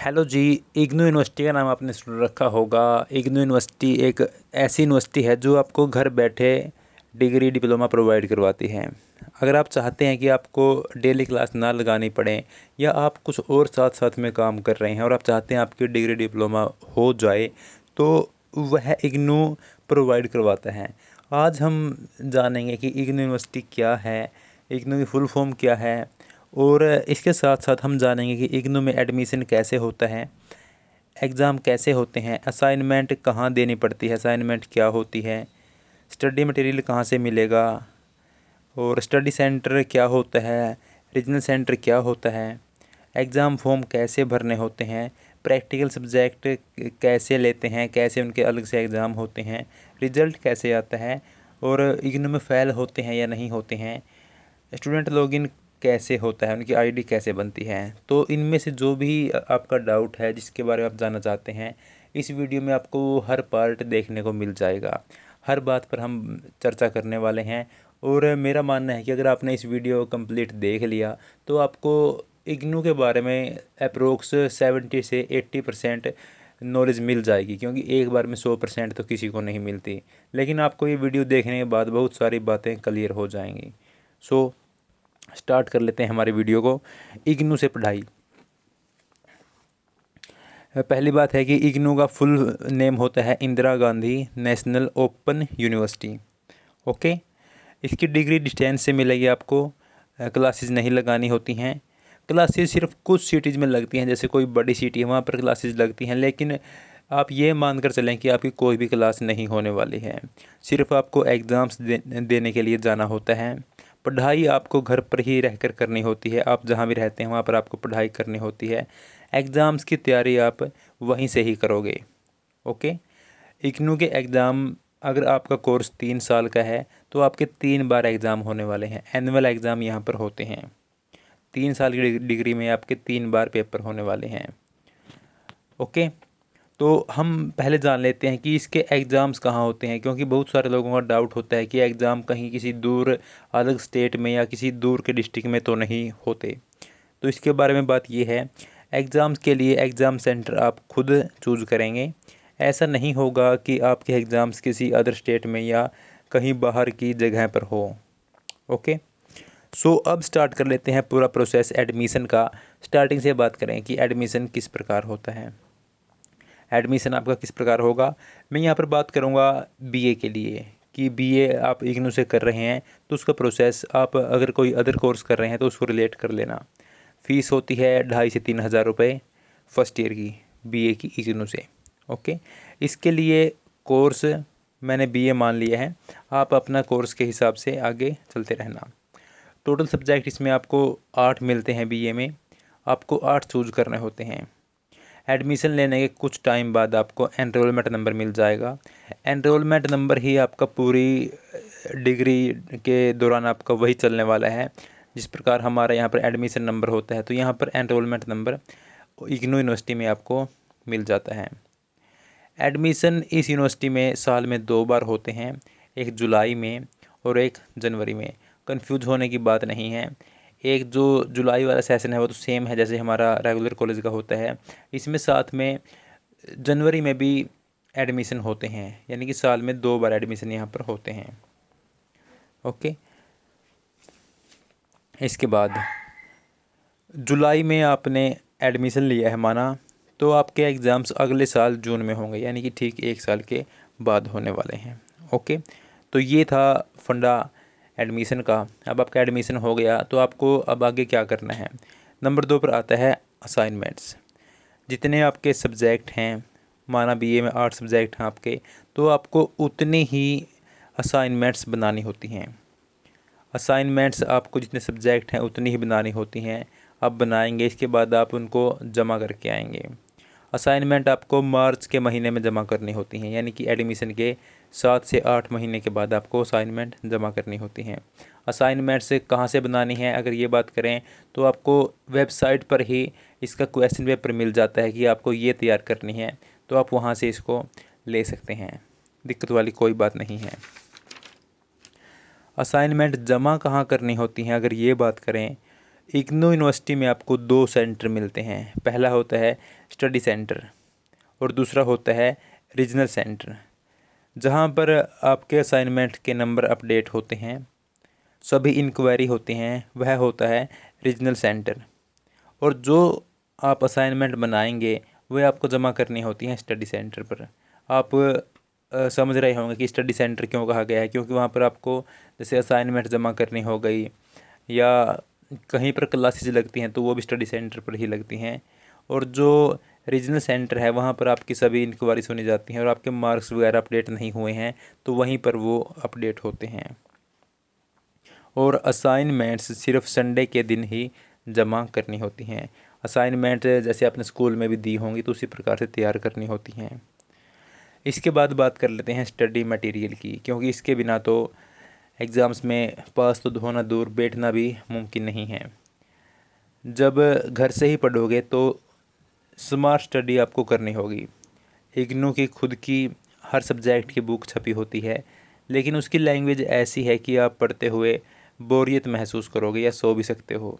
Hello जी। IGNOU university का नाम आपने सुन रखा होगा। इग्नू यूनिवर्सिटी एक ऐसी यूनिवर्सिटी है जो आपको घर बैठे डिग्री डिप्लोमा प्रोवाइड करवाती है। अगर आप चाहते हैं कि आपको डेली क्लास ना लगानी पड़े या आप कुछ और साथ साथ में काम कर रहे हैं और आप चाहते हैं आपकी डिग्री डिप्लोमा हो जाए, तो वह इग्नू प्रोवाइड करवाता है। आज हम जानेंगे कि इग्नू यूनिवर्सिटी क्या है, इग्नू की फुल फॉर्म क्या है, और इसके साथ साथ हम जानेंगे कि इग्नू में एडमिशन कैसे होता है, एग्ज़ाम कैसे होते हैं, असाइनमेंट कहाँ देनी पड़ती है, असाइनमेंट क्या होती है, स्टडी मटेरियल कहाँ से मिलेगा, और स्टडी सेंटर क्या होता है, रीजनल सेंटर क्या होता है, एग्ज़ाम फॉर्म कैसे भरने होते हैं, प्रैक्टिकल सब्जेक्ट कैसे लेते हैं, कैसे उनके अलग से एग्ज़ाम होते हैं, रिज़ल्ट कैसे आता है, और इग्नू में फ़ेल होते हैं या नहीं होते हैं, स्टूडेंट लॉगिन कैसे होता है, उनकी आईडी कैसे बनती है। तो इनमें से जो भी आपका डाउट है, जिसके बारे में आप जानना चाहते हैं, इस वीडियो में आपको हर पार्ट देखने को मिल जाएगा। हर बात पर हम चर्चा करने वाले हैं। और मेरा मानना है कि अगर आपने इस वीडियो को कंप्लीट देख लिया तो आपको इग्नू के बारे में अप्रोक्स 70 से 80% नॉलेज मिल जाएगी, क्योंकि एक बार में 100% तो किसी को नहीं मिलती। लेकिन आपको ये वीडियो देखने के बाद बहुत सारी बातें क्लियर हो जाएंगी। सो स्टार्ट कर लेते हैं हमारे वीडियो को। इग्नू से पढ़ाई। पहली बात है कि इग्नू का फुल नेम होता है Indira Gandhi national open university. Okay. इसकी डिग्री डिस्टेंस से मिलेगी आपको। क्लासेस नहीं लगानी होती हैं। क्लासेस सिर्फ कुछ सिटीज़ में लगती हैं, जैसे कोई बड़ी सिटी है वहाँ पर क्लासेस लगती हैं, लेकिन आप ये मानकर चलें कि आपकी कोई भी क्लास नहीं होने वाली है। सिर्फ आपको एग्ज़ाम्स देने के लिए जाना होता है। पढ़ाई आपको घर पर ही रहकर करनी होती है। आप जहाँ भी रहते हैं वहाँ पर आपको पढ़ाई करनी होती है। एग्ज़ाम्स की तैयारी आप वहीं से ही करोगे। ओके। इग्नू के एग्ज़ाम, अगर आपका कोर्स 3 साल का है तो आपके 3 बार एग्ज़ाम होने वाले हैं। एनुअल एग्ज़ाम यहाँ पर होते हैं। 3 साल की डिग्री में आपके 3 बार पेपर होने वाले हैं। ओके। तो हम पहले जान लेते हैं कि इसके एग्ज़ाम्स कहाँ होते हैं, क्योंकि बहुत सारे लोगों का डाउट होता है कि एग्ज़ाम कहीं किसी दूर अलग स्टेट में या किसी दूर के डिस्ट्रिक्ट में तो नहीं होते। तो इसके बारे में बात ये है, एग्ज़ाम्स के लिए एग्ज़ाम सेंटर आप खुद चूज़ करेंगे। ऐसा नहीं होगा कि आपके एग्ज़ाम्स किसी अदर स्टेट में या कहीं बाहर की जगह पर हो। ओके। सो अब स्टार्ट कर लेते हैं पूरा प्रोसेस एडमिशन का। स्टार्टिंग से बात करें कि एडमिशन किस प्रकार होता है। एडमिशन आपका किस प्रकार होगा, मैं यहाँ पर बात करूँगा बीए के लिए, कि बीए आप इग्नू से कर रहे हैं तो उसका प्रोसेस, आप अगर कोई अदर कोर्स कर रहे हैं तो उसको रिलेट कर लेना। फ़ीस होती है 2,500 से 3,000 रुपये फर्स्ट ईयर की, बीए की इग्नू से। ओके। इसके लिए कोर्स मैंने बीए मान लिया है, आप अपना कोर्स के हिसाब से आगे चलते रहना। टोटल सब्जेक्ट इसमें आपको 8 मिलते हैं बीए में। आपको 8 चूज़ करने होते हैं। एडमिशन लेने के कुछ टाइम बाद आपको एनरोलमेंट नंबर मिल जाएगा। एनरोलमेंट नंबर ही आपका पूरी डिग्री के दौरान आपका वही चलने वाला है। जिस प्रकार हमारा यहाँ पर एडमिशन नंबर होता है, तो यहाँ पर एनरोलमेंट नंबर इग्नू यूनिवर्सिटी में आपको मिल जाता है। एडमिशन इस यूनिवर्सिटी में साल में 2 बार होते हैं, एक जुलाई में और एक जनवरी में। कंफ्यूज होने की बात नहीं है। एक जो जुलाई वाला सेशन है वो तो सेम है जैसे हमारा रेगुलर कॉलेज का होता है। इसमें साथ में जनवरी में भी एडमिशन होते हैं, यानी कि साल में 2 बार एडमिशन यहाँ पर होते हैं। ओके। इसके बाद जुलाई में आपने एडमिशन लिया है माना, तो आपके एग्ज़ाम्स अगले साल जून में होंगे, यानी कि ठीक 1 साल के बाद होने वाले हैं। ओके। तो ये था फंडा एडमिशन का। अब आपका एडमिशन हो गया तो आपको अब आगे क्या करना है। नंबर 2 पर आता है असाइनमेंट्स। जितने आपके सब्जेक्ट हैं, माना बीए में 8 सब्जेक्ट हैं आपके, तो आपको उतने ही असाइनमेंट्स बनानी होती हैं। असाइनमेंट्स आपको जितने सब्जेक्ट हैं उतनी ही बनानी होती हैं। आप बनाएंगे, इसके बाद आप उनको जमा करके आएंगे। असाइनमेंट आपको मार्च के महीने में जमा करनी होती हैं, यानी कि एडमिशन के 7 से 8 महीने के बाद आपको असाइनमेंट जमा करनी होती हैं। असाइनमेंट से कहाँ से बनानी है, अगर ये बात करें तो आपको वेबसाइट पर ही इसका क्वेश्चन पेपर मिल जाता है कि आपको ये तैयार करनी है, तो आप वहाँ से इसको ले सकते हैं। दिक्कत वाली कोई बात नहीं है। असाइनमेंट जमा कहाँ करनी होती हैं, अगर ये बात करें इग्नू यूनिवर्सिटी में आपको 2 सेंटर मिलते हैं। पहला होता है स्टडी सेंटर और दूसरा होता है रीजनल सेंटर, जहाँ पर आपके असाइनमेंट के नंबर अपडेट होते हैं, सभी इंक्वायरी होती हैं, वह होता है रीजनल सेंटर। और जो आप असाइनमेंट बनाएंगे वह आपको जमा करनी होती हैं स्टडी सेंटर पर। आप समझ रहे होंगे कि स्टडी सेंटर क्यों कहा गया है, क्योंकि वहाँ पर आपको जैसे असाइनमेंट जमा करनी हो गई या कहीं पर क्लासेज लगती हैं तो वो भी स्टडी सेंटर पर ही लगती हैं। और जो रीजनल सेंटर है वहाँ पर आपकी सभी इंक्वायरी सुनी जाती हैं और आपके मार्क्स वगैरह अपडेट नहीं हुए हैं तो वहीं पर वो अपडेट होते हैं। और असाइनमेंट्स सिर्फ संडे के दिन ही जमा करनी होती हैं। असाइनमेंट जैसे आपने स्कूल में भी दी होंगी तो उसी प्रकार से तैयार करनी होती हैं। इसके बाद बात कर लेते हैं स्टडी मटेरियल की, क्योंकि इसके बिना तो एग्ज़ाम्स में पास तो होना दूर बैठना भी मुमकिन नहीं है। जब घर से ही पढ़ोगे तो स्मार्ट स्टडी आपको करनी होगी। इग्नू की खुद की हर सब्जेक्ट की बुक छपी होती है, लेकिन उसकी लैंग्वेज ऐसी है कि आप पढ़ते हुए बोरियत महसूस करोगे या सो भी सकते हो।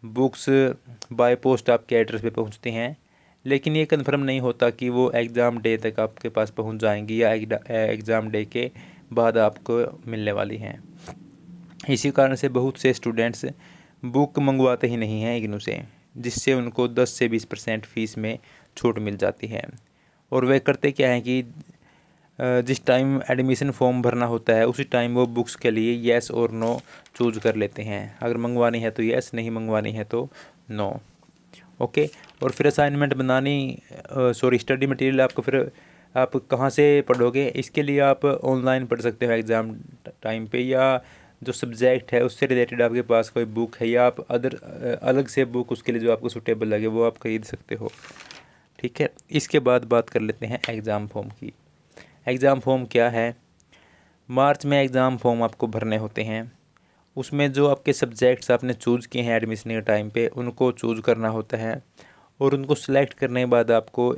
बुक्स बाय पोस्ट आपके एड्रेस पे पहुंचती हैं, लेकिन ये कंफर्म नहीं होता कि वो एग्ज़ाम डे तक आपके पास पहुंच जाएंगी या एग्ज़ाम डे के बाद आपको मिलने वाली हैं। इसी कारण से बहुत से स्टूडेंट्स बुक मंगवाते ही नहीं हैं इग्नू से, जिससे उनको 10 से 20% फ़ीस में छूट मिल जाती है। और वे करते क्या है कि जिस टाइम एडमिशन फॉर्म भरना होता है उसी टाइम वो बुक्स के लिए येस और नो चूज कर लेते हैं। अगर मंगवानी है तो येस, नहीं मंगवानी है तो नो। ओके। और फिर असाइनमेंट बनानी स्टडी मटेरियल आपको फिर आप कहाँ से पढ़ोगे, इसके लिए आप ऑनलाइन पढ़ सकते हो एग्ज़ाम टाइम पे, या जो सब्जेक्ट है उससे रिलेटेड आपके पास कोई बुक है या आप अलग से बुक उसके लिए जो आपको सूटेबल लगे वो आप खरीद सकते हो। ठीक है। इसके बाद बात कर लेते हैं एग्ज़ाम फॉर्म की। एग्ज़ाम फॉर्म क्या है? मार्च में एग्ज़ाम फॉर्म आपको भरने होते हैं। उसमें जो आपके सब्जेक्ट्स आपने चूज़ किए हैं एडमिशन के टाइम पे उनको चूज़ करना होता है, और उनको सेलेक्ट करने के बाद आपको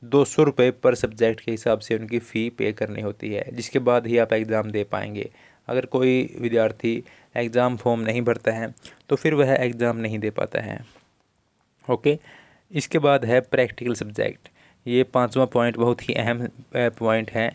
200 रुपये पर सब्जेक्ट के हिसाब से उनकी फ़ी पे करनी होती है, जिसके बाद ही आप एग्ज़ाम दे पाएंगे। अगर कोई विद्यार्थी एग्ज़ाम फॉर्म नहीं भरता है तो फिर वह एग्ज़ाम नहीं दे पाता है। ओके। इसके बाद है प्रैक्टिकल सब्जेक्ट। ये 5वां पॉइंट बहुत ही अहम पॉइंट है।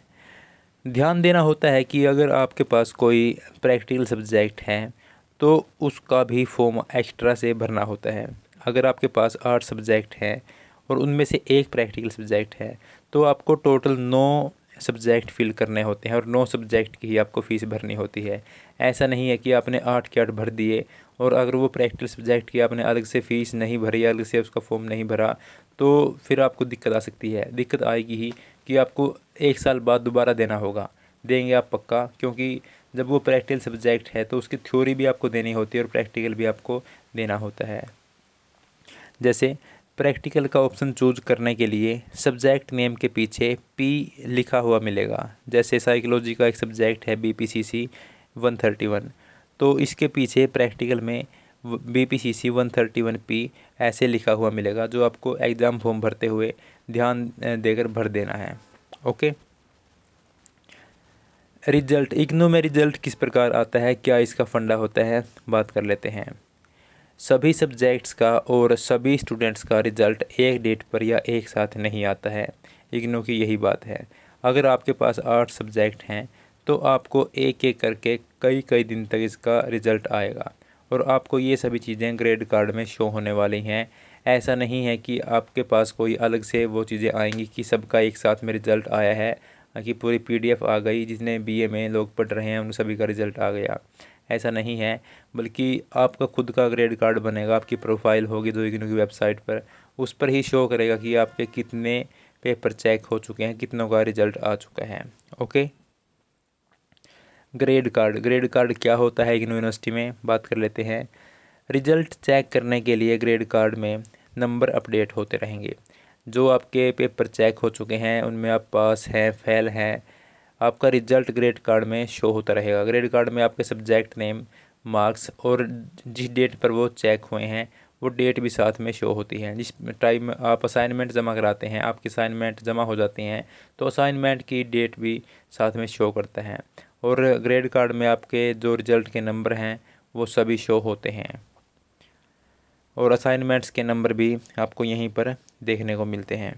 ध्यान देना होता है कि अगर आपके पास कोई प्रैक्टिकल सब्जेक्ट है तो उसका भी फॉर्म एक्स्ट्रा से भरना होता है। अगर आपके पास 8 सब्जेक्ट हैं और उनमें से एक प्रैक्टिकल सब्जेक्ट है तो आपको टोटल 9 सब्जेक्ट फिल करने होते हैं और 9 सब्जेक्ट की ही आपको फ़ीस भरनी होती है। ऐसा नहीं है कि आपने 8 के 8 भर दिए और अगर वो प्रैक्टिकल सब्जेक्ट की आपने अलग से फ़ीस नहीं भरी, अलग से उसका फॉर्म नहीं भरा, तो फिर आपको दिक्कत आ सकती है। दिक्कत आएगी ही कि आपको 1 साल बाद दोबारा देना होगा। देंगे आप पक्का, क्योंकि जब वो प्रैक्टिकल सब्जेक्ट है तो उसकी थ्योरी भी आपको देनी होती है और प्रैक्टिकल भी आपको देना होता है। जैसे प्रैक्टिकल का ऑप्शन चूज करने के लिए सब्जेक्ट नेम के पीछे पी लिखा हुआ मिलेगा। जैसे साइकोलॉजी का एक सब्जेक्ट है BPCC 131, तो इसके पीछे प्रैक्टिकल में BPCC 131P ऐसे लिखा हुआ मिलेगा, जो आपको एग्ज़ाम फॉर्म भरते हुए ध्यान देकर भर देना है। ओके। रिजल्ट, इग्नू में रिजल्ट किस प्रकार आता है, क्या इसका फंडा होता है, बात कर लेते हैं। सभी सब्जेक्ट्स का और सभी स्टूडेंट्स का रिज़ल्ट एक डेट पर या एक साथ नहीं आता है। इग्नू की यही बात है। अगर आपके पास 8 सब्जेक्ट हैं तो आपको एक एक करके कई कई दिन तक इसका रिज़ल्ट आएगा और आपको ये सभी चीज़ें ग्रेड कार्ड में शो होने वाली हैं। ऐसा नहीं है कि आपके पास कोई अलग से वो चीज़ें आएंगी कि सबका एक साथ में रिज़ल्ट आया है, कि पूरी PDF आ गई, जितने BA में लोग पढ़ रहे हैं उन सभी का रिज़ल्ट आ गया। ऐसा नहीं है, बल्कि आपका खुद का ग्रेड कार्ड बनेगा, आपकी प्रोफाइल होगी जो इग्नू की वेबसाइट पर, उस पर ही शो करेगा कि आपके कितने पेपर चेक हो चुके हैं, कितनों का रिज़ल्ट आ चुका है। Okay. Grade card, grade card क्या होता है इग्नू यूनिवर्सिटी में, बात कर लेते हैं। रिज़ल्ट चेक करने के लिए ग्रेड कार्ड में नंबर अपडेट होते रहेंगे। जो आपके पेपर चेक हो चुके हैं उनमें आप पास हैं, फेल हैं, आपका रिजल्ट ग्रेड कार्ड में शो होता रहेगा। ग्रेड कार्ड में आपके सब्जेक्ट नेम, मार्क्स और जिस डेट पर वो चेक हुए हैं वो डेट भी साथ में शो होती है। जिस टाइम आप असाइनमेंट जमा कराते हैं, आपकी असाइनमेंट जमा हो जाती हैं तो असाइनमेंट की डेट भी साथ में शो करता है। और ग्रेड कार्ड में आपके जो रिज़ल्ट के नंबर हैं वो सभी शो होते हैं। और असाइनमेंट्स के नंबर भी आपको यहीं पर देखने को मिलते हैं।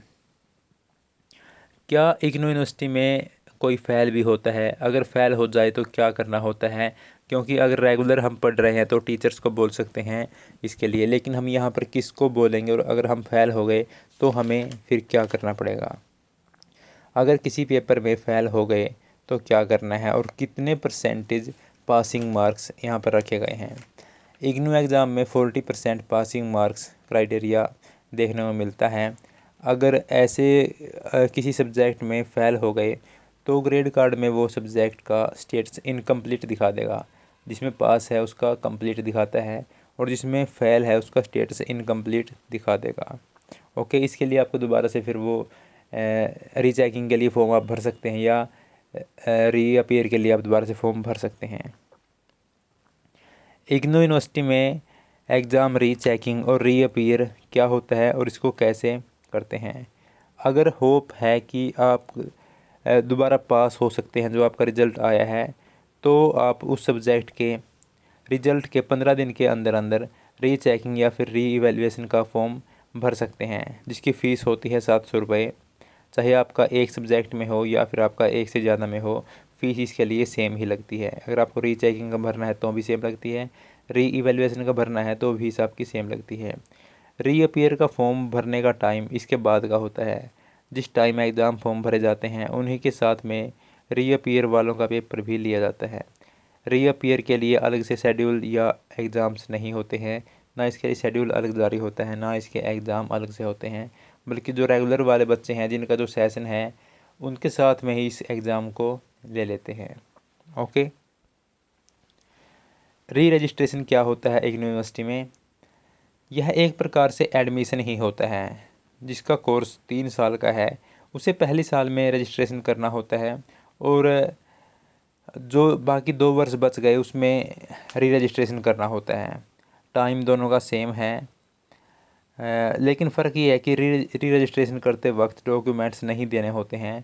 क्या इग्नू यूनिवर्सिटी में कोई फ़ेल भी होता है? अगर फ़ेल हो जाए तो क्या करना होता है? क्योंकि अगर रेगुलर हम पढ़ रहे हैं तो टीचर्स को बोल सकते हैं इसके लिए, लेकिन हम यहाँ पर किसको बोलेंगे? और अगर हम फ़ेल हो गए तो हमें फिर क्या करना पड़ेगा? अगर किसी पेपर में फ़ेल हो गए तो क्या करना है और कितने परसेंटेज पासिंग मार्क्स यहाँ पर रखे गए हैं? इग्नू एग्ज़ाम में 40% पासिंग मार्क्स क्राइटेरिया देखने को मिलता है। अगर ऐसे किसी सब्जेक्ट में फ़ेल हो गए तो ग्रेड कार्ड में वो सब्जेक्ट का स्टेटस इनकम्प्लीट दिखा देगा। जिसमें पास है उसका कंप्लीट दिखाता है और जिसमें फ़ेल है उसका स्टेटस इनकम्प्लीट दिखा देगा। ओके, इसके लिए आपको दोबारा से फिर वो रीचेकिंग के लिए फॉर्म आप भर सकते हैं या रीअपीयर के लिए आप दोबारा से फॉर्म भर सकते हैं। इग्नू यूनिवर्सिटी में एग्ज़ाम रीचेकिंग और रीअपीयर क्या होता है और इसको कैसे करते हैं? अगर होप है कि आप दोबारा पास हो सकते हैं, जो आपका रिज़ल्ट आया है, तो आप उस सब्जेक्ट के रिज़ल्ट के 15 दिन के अंदर अंदर रीचेकिंग या फिर री इवैल्यूएशन का फॉर्म भर सकते हैं, जिसकी फ़ीस होती है 700 रुपये। चाहे आपका एक सब्जेक्ट में हो या फिर आपका एक से ज़्यादा में हो, फ़ीस इसके लिए सेम ही लगती है। अगर आपको रीचेकिंग का भरना है तो भी सेम लगती है, री इवैल्यूएशन का भरना है तो फीस आपकी सेम लगती है। रीअपीयर का फॉर्म भरने का टाइम इसके बाद का होता है। जिस टाइम एग्ज़ाम फॉर्म भरे जाते हैं उन्हीं के साथ में रीअपीयर वालों का पेपर भी लिया जाता है। रीअपीयर के लिए अलग से शेड्यूल या एग्ज़ाम्स नहीं होते हैं, ना इसके लिए शेड्यूल अलग जारी होता है, ना इसके एग्ज़ाम अलग से होते हैं, बल्कि जो रेगुलर वाले बच्चे हैं जिनका जो सेशन है उनके साथ में ही इस एग्ज़ाम को ले लेते हैं। ओके, री रजिस्ट्रेशन क्या होता है इग्नू यूनिवर्सिटी में? यह एक प्रकार से एडमिशन ही होता है। जिसका कोर्स 3 साल का है उसे पहले साल में रजिस्ट्रेशन करना होता है और जो बाकी 2 वर्ष बच गए उसमें री रजिस्ट्रेशन करना होता है। टाइम दोनों का सेम है, लेकिन फ़र्क ये है कि री रजिस्ट्रेशन करते वक्त डॉक्यूमेंट्स नहीं देने होते हैं,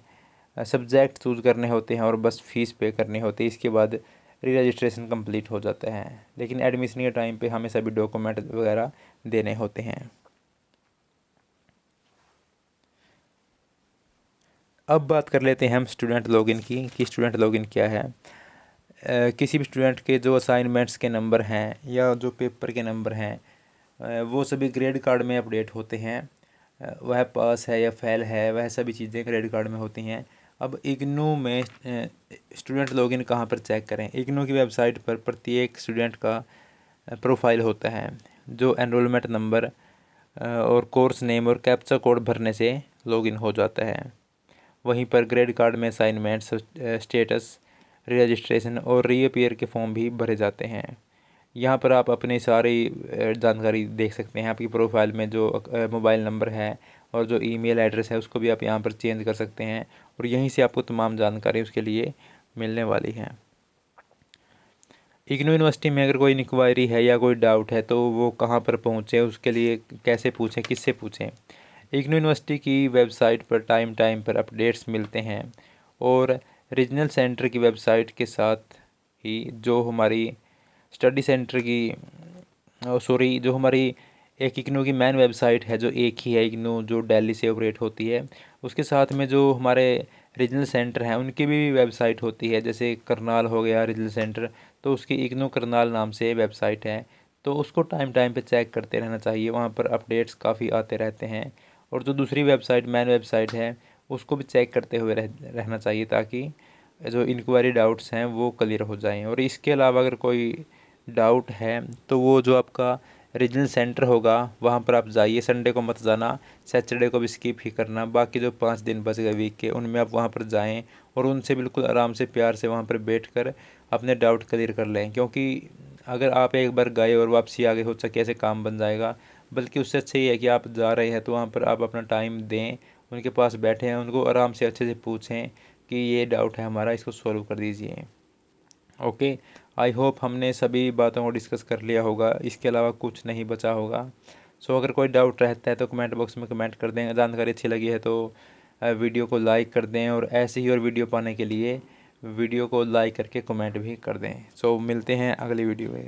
सब्जेक्ट चूज़ करने होते हैं और बस फ़ीस पे करनी होती है। इसके बाद री रजिस्ट्रेशन कंप्लीट हो जाता है, लेकिन एडमिशन के टाइम पे हमें सभी डॉक्यूमेंट वगैरह देने होते हैं। अब बात कर लेते हैं हम स्टूडेंट लॉगिन की कि स्टूडेंट लॉगिन क्या है। किसी भी स्टूडेंट के जो असाइनमेंट्स के नंबर हैं या जो पेपर के नंबर हैं, वो सभी ग्रेड कार्ड में अपडेट होते हैं। वह पास है या फेल है, वह सभी चीज़ें क्रेडिट कार्ड में होती हैं। अब इग्नू में स्टूडेंट लॉगिन कहाँ पर चेक करें? इग्नू की वेबसाइट पर प्रत्येक स्टूडेंट का प्रोफाइल होता है, जो एनरोलमेंट नंबर और कोर्स नेम और कैप्चा कोड भरने से लॉगिन हो जाता है। वहीं पर ग्रेड कार्ड में असाइनमेंट्स, स्टेटस, रजिस्ट्रेशन और रीअपीयर के फॉर्म भी भरे जाते हैं। यहाँ पर आप अपनी सारी जानकारी देख सकते हैं। आपकी प्रोफाइल में जो मोबाइल नंबर है और जो ईमेल एड्रेस है उसको भी आप यहाँ पर चेंज कर सकते हैं और यहीं से आपको तमाम जानकारी उसके लिए मिलने वाली है। इग्नू यूनिवर्सिटी में अगर कोई इंक्वायरी है या कोई डाउट है तो वो कहाँ पर पहुँचे, उसके लिए कैसे पूछें, किससे पूछें? इग्नू यूनिवर्सिटी की वेबसाइट पर टाइम टाइम पर अपडेट्स मिलते हैं और रीजनल सेंटर की वेबसाइट के साथ ही जो हमारी स्टडी सेंटर की जो हमारी एक इग्नू की मेन वेबसाइट है, जो एक ही है इग्नू, जो दिल्ली से ऑपरेट होती है, उसके साथ में जो हमारे रीजनल सेंटर हैं उनकी भी वेबसाइट होती है। जैसे करनाल हो गया रीजनल सेंटर, तो उसकी इग्नू करनाल नाम से वेबसाइट है, तो उसको टाइम टाइम पे चेक करते रहना चाहिए। वहाँ पर अपडेट्स काफ़ी आते रहते हैं। और जो दूसरी वेबसाइट मेन वेबसाइट है उसको भी चेक करते हुए रहना चाहिए, ताकि जो इंक्वायरी डाउट्स हैं वो क्लियर हो जाएं। और इसके अलावा अगर कोई डाउट है तो वो जो आपका रीजनल सेंटर होगा वहाँ पर आप जाइए। संडे को मत जाना, सैटरडे को भी स्किप ही करना। बाकी जो 5 दिन बच गए वीक के उनमें आप वहाँ पर जाएं और उनसे बिल्कुल आराम से प्यार से वहाँ पर बैठ कर अपने डाउट क्लियर कर लें। क्योंकि अगर आप एक बार गए और वापसी आ गए, हो सके ऐसे काम बन जाएगा। बल्कि उससे अच्छा ये है कि आप जा रहे हैं तो वहाँ पर आप अपना टाइम दें, उनके पास बैठें, उनको आराम से अच्छे से पूछें कि ये डाउट है हमारा, इसको सॉल्व कर दीजिए। ओके, आई होप हमने सभी बातों को डिस्कस कर लिया होगा, इसके अलावा कुछ नहीं बचा होगा। सो अगर कोई डाउट रहता है तो कमेंट बॉक्स में कमेंट कर दें। जानकारी अच्छी लगी है तो वीडियो को लाइक कर दें और ऐसे ही और वीडियो पाने के लिए वीडियो को लाइक करके कमेंट भी कर दें। सो मिलते हैं अगली वीडियो में।